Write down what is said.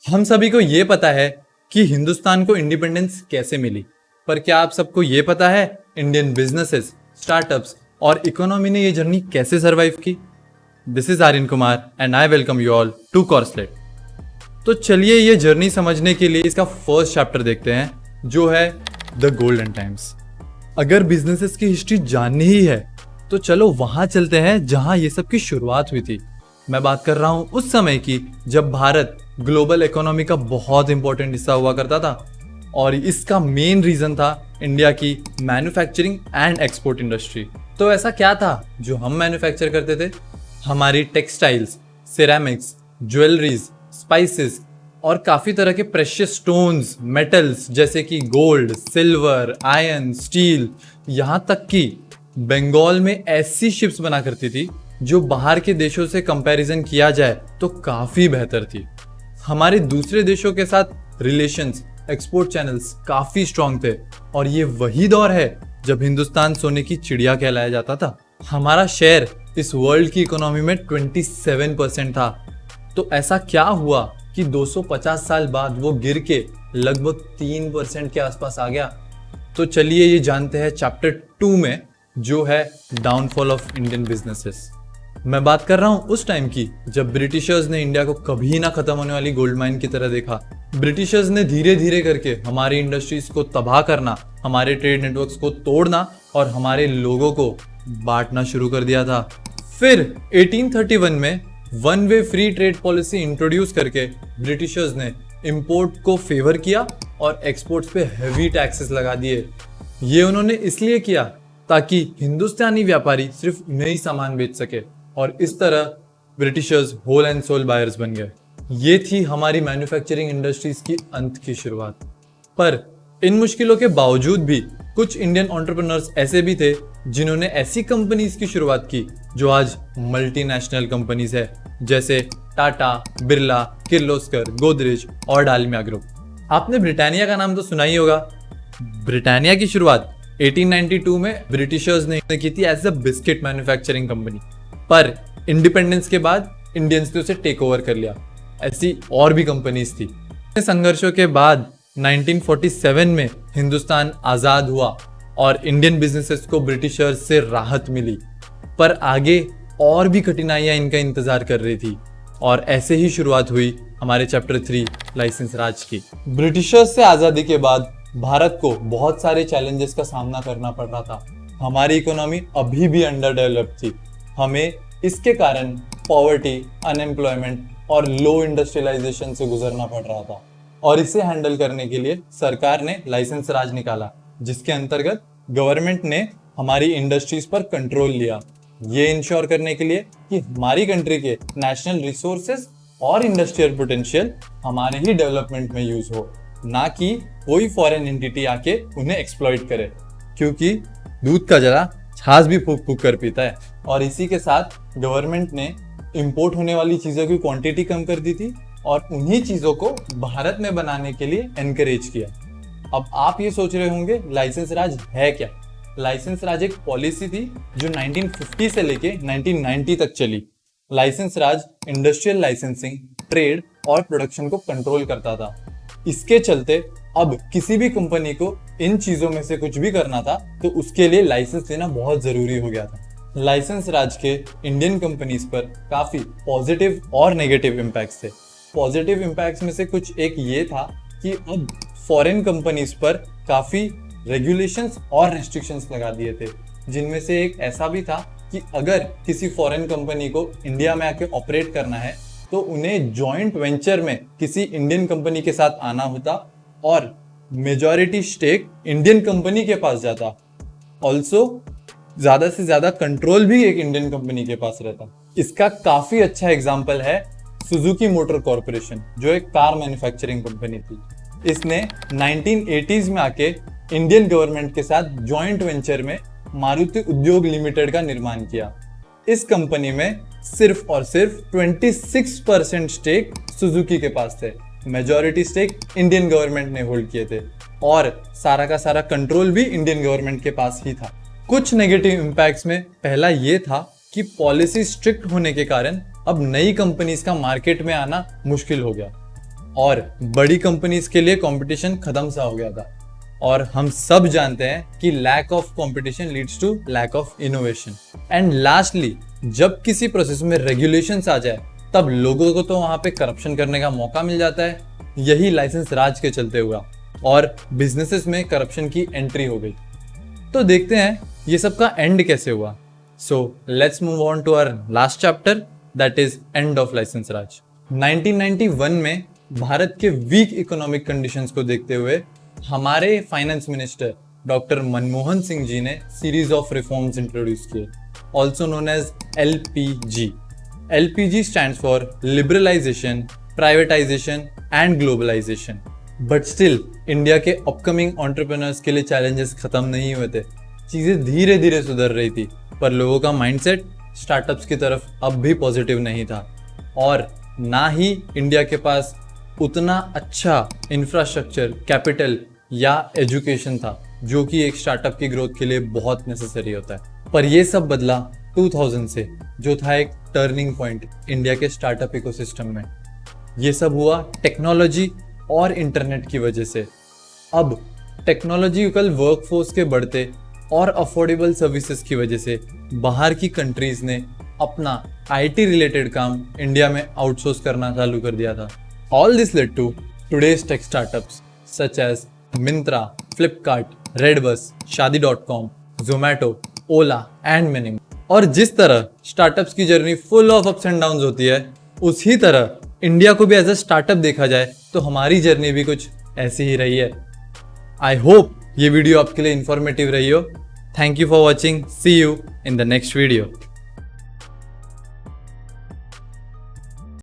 हम सभी को ये पता है कि हिंदुस्तान को इंडिपेंडेंस कैसे मिली, पर क्या आप सबको ये पता है इंडियन बिजनेसेस, स्टार्टअप्स और इकोनॉमी ने ये जर्नी कैसे सरवाइव की? This is Aryan Kumar and I welcome you all to Corslet. तो चलिए ये जर्नी समझने के लिए इसका फर्स्ट चैप्टर देखते हैं, जो है द गोल्डन टाइम्स। अगर बिजनेसेस की हिस्ट्री जाननी ही है तो चलो वहां चलते हैं जहां ये सब की शुरुआत हुई थी। मैं बात कर रहा हूं उस समय की जब भारत ग्लोबल इकोनॉमी का बहुत इंपॉर्टेंट हिस्सा हुआ करता था, और इसका मेन रीजन था इंडिया की मैन्युफैक्चरिंग एंड एक्सपोर्ट इंडस्ट्री। तो ऐसा क्या था जो हम मैन्युफैक्चर करते थे? हमारी टेक्सटाइल्स, सिरेमिक्स, ज्वेलरीज, स्पाइसेस और काफी तरह के प्रेशियस स्टोन्स, मेटल्स जैसे कि गोल्ड, सिल्वर, आयरन, स्टील, यहाँ तक कि बंगाल में ऐसी शिप्स बना करती थी जो बाहर के देशों से कंपैरिजन किया जाए तो काफी बेहतर थी। हमारे दूसरे देशों के साथ रिलेशंस, एक्सपोर्ट चैनल्स काफी स्ट्रांग थे, और ये वही दौर है जब हिंदुस्तान सोने की चिड़िया कहलाया जाता था। हमारा शेयर इस वर्ल्ड की इकोनॉमी में 27% था। तो ऐसा क्या हुआ कि 250 साल बाद वो गिर के लगभग 3% के आसपास आ गया? तो चलिए ये जानते हैं चैप्टर 2 में, जो है डाउनफॉल ऑफ इंडियन बिजनेसेस। मैं बात कर रहा हूं उस टाइम की जब ब्रिटिशर्स ने इंडिया को कभी ना खत्म होने वाली गोल्ड माइन की तरह देखा। ब्रिटिशर्स ने धीरे धीरे करके हमारी इंडस्ट्रीज को तबाह करना, हमारे ट्रेड नेटवर्क्स को तोड़ना और हमारे लोगों को बांटना शुरू कर दिया था। फिर 1831 में one way free trade policy introduce करके ब्रिटिशर्स ने इंपोर्ट को फेवर किया और एक्सपोर्ट्स पे हेवी टैक्सेस लगा दिए। ये उन्होंने इसलिए किया ताकि हिंदुस्तानी व्यापारी सिर्फ उन्हें ही सामान बेच सके, और इस तरह Britishers whole and sole buyers बन गए। ये थी हमारी मैन्युफैक्चरिंग इंडस्ट्रीज की अंत की शुरुआत। पर इन मुश्किलों के बावजूद भी कुछ इंडियन एंटरप्रेन्योर्स ऐसे भी थे जिन्होंने ऐसी कंपनीज की शुरुआत की जो आज मल्टीनेशनल कंपनीज है, जैसे टाटा, बिरला, किर्लोस्कर, गोदरेज और डालमिया ग्रुप। आपने ब्रिटानिया का नाम तो सुना ही होगा। ब्रिटानिया की शुरुआत 1892 में ब्रिटिशर्स ने की थी as a biscuit manufacturing company, पर इंडिपेंडेंस के बाद इंडियंस ने उसे टेक ओवर कर लिया। ऐसी और भी कंपनीज थी। संघर्षों के बाद 1947 में हिंदुस्तान आजाद हुआ और इंडियन बिजनेसेस को ब्रिटिशर्स से राहत मिली, पर आगे और भी कठिनाइयां इनका इंतजार कर रही थी, और ऐसे ही शुरुआत हुई हमारे चैप्टर 3 लाइसेंस राज की। ब्रिटिशर्स से आजादी के बाद भारत को बहुत सारे चैलेंजेस का सामना करना पड़ रहा था। हमारी इकोनॉमी अभी भी अंडर डेवलप्ड थी। हमें इसके कारण पॉवर्टी, अनएम्प्लॉयमेंट और लो इंडस्ट्रियलाइजेशन से गुजरना पड़ रहा था, और इसे हैंडल करने के लिए सरकार ने लाइसेंस राज निकाला, जिसके अंतर्गत गवर्नमेंट ने हमारी इंडस्ट्रीज पर कंट्रोल लिया, ये इंश्योर करने के लिए कि हमारी कंट्री के नेशनल रिसोर्सेज और इंडस्ट्रियल पोटेंशियल हमारे ही डेवलपमेंट में यूज हो, ना कि कोई फॉरेन एंटिटी आके उन्हें एक्सप्लॉइट करे, क्योंकि दूध का जरा छाछ भी फूक फूक कर पीता है। और इसी के साथ गवर्नमेंट ने इंपोर्ट होने वाली चीजों की क्वांटिटी कम कर दी थी और उन्हीं चीजों को भारत में बनाने के लिए एनकरेज किया। अब आप ये सोच रहे होंगे लाइसेंस राज है क्या? लाइसेंस राज एक पॉलिसी थी जो 1950 से लेके 1990 तक चली। लाइसेंस राज इंडस्ट्रियल लाइसेंसिंग, ट्रेड और प्रोडक्शन को कंट्रोल करता था। इसके चलते अब किसी भी कंपनी को इन चीजों में से कुछ भी करना था तो उसके लिए लाइसेंस लेना बहुत जरूरी हो गया था। लाइसेंस राज के इंडियन कंपनीज पर काफी पॉजिटिव और नेगेटिव इम्पैक्ट्स थे। पॉजिटिव इम्पैक्ट्स में से कुछ एक ये था कि अब फॉरेन कंपनीज पर काफी रेगुलेशंस और रेस्ट्रिक्शंस लगा दिए थे, जिनमें से एक ऐसा भी था कि अगर किसी फॉरेन कंपनी को इंडिया में आके ऑपरेट करना है तो उन्हें जॉइंट वेंचर में किसी इंडियन कंपनी के साथ आना होता और मेजॉरिटी स्टेक इंडियन कंपनी के पास जाता। ऑल्सो ज्यादा से ज्यादा कंट्रोल भी एक इंडियन कंपनी के पास रहता। इसका काफी अच्छा एग्जांपल है सुजुकी मोटर कॉर्पोरेशन, जो एक कार मैन्युफैक्चरिंग कंपनी थी। इसने 1980s में आके इंडियन गवर्नमेंट के साथ जॉइंट वेंचर में मारुति उद्योग लिमिटेड का निर्माण किया। इस कंपनी में सिर्फ और सिर्फ 26% स्टेक सुजुकी के पास थे, मेजॉरिटी स्टेक इंडियन गवर्नमेंट ने होल्ड किए थे, और सारा का सारा कंट्रोल भी इंडियन गवर्नमेंट के पास ही था। कुछ नेगेटिव इम्पैक्ट्स में पहला ये था कि पॉलिसी स्ट्रिक्ट होने के कारण अब नई कंपनीज का मार्केट में आना मुश्किल हो गया। और बड़ी कंपनीज के लिए कंपटीशन खत्म सा हो गया था। और हम सब जानते हैं कि lack of competition leads to lack of innovation. And lastly, जब किसी प्रोसेस में रेगुलेशंस आ जाए तब लोगों को तो वहां पे करप्शन करने का मौका मिल जाता है। यही लाइसेंस राज के चलते हुआ और बिजनेसेस में करप्शन की एंट्री हो गई। तो देखते हैं ये सब का एंड कैसे हुआ। So let's move on to our last chapter, that is end of licence Raj. 1991 में भारत के वीक इकोनॉमिक कंडीशंस को देखते हुए हमारे finance minister doctor Manmohan Singh ji ने सीरीज ऑफ रिफॉर्म्स इंट्रोड्यूस किए, also known as LPG। LPG stands for liberalisation, privatisation and globalisation. But still India के upcoming entrepreneurs के लिए चैलेंजेस खत्म नहीं हुए थे। चीजें धीरे धीरे सुधर रही थी, पर लोगों का माइंडसेट स्टार्टअप्स की तरफ अब भी पॉजिटिव नहीं था और ना ही इंडिया के पास उतना अच्छा इंफ्रास्ट्रक्चर, कैपिटल या एजुकेशन था जो कि एक स्टार्टअप की ग्रोथ के लिए बहुत नेसेसरी होता है। पर यह सब बदला 2000 से, जो था एक टर्निंग पॉइंट इंडिया के स्टार्टअप इकोसिस्टम में। ये सब हुआ टेक्नोलॉजी और इंटरनेट की वजह से। अब टेक्नोलॉजिकल वर्कफोर्स के बढ़ते और अफोर्डेबल सर्विसेज की वजह से बाहर की कंट्रीज ने अपना IT रिलेटेड काम इंडिया में आउटसोर्स करना चालू कर दिया था। All this led to today's tech startups such as Myntra, Flipkart, redBus, शादी.com, Zomato, Ola and many more. और जिस तरह स्टार्टअप्स की journey full of ups and downs होती है, उसी तरह इंडिया को भी एज अ स्टार्टअप देखा जाए तो हमारी जर्नी भी कुछ ऐसी ही रही है। आई होप ये वीडियो आपके लिए इंफॉर्मेटिव रही हो। Thank you for watching. See you in the next video.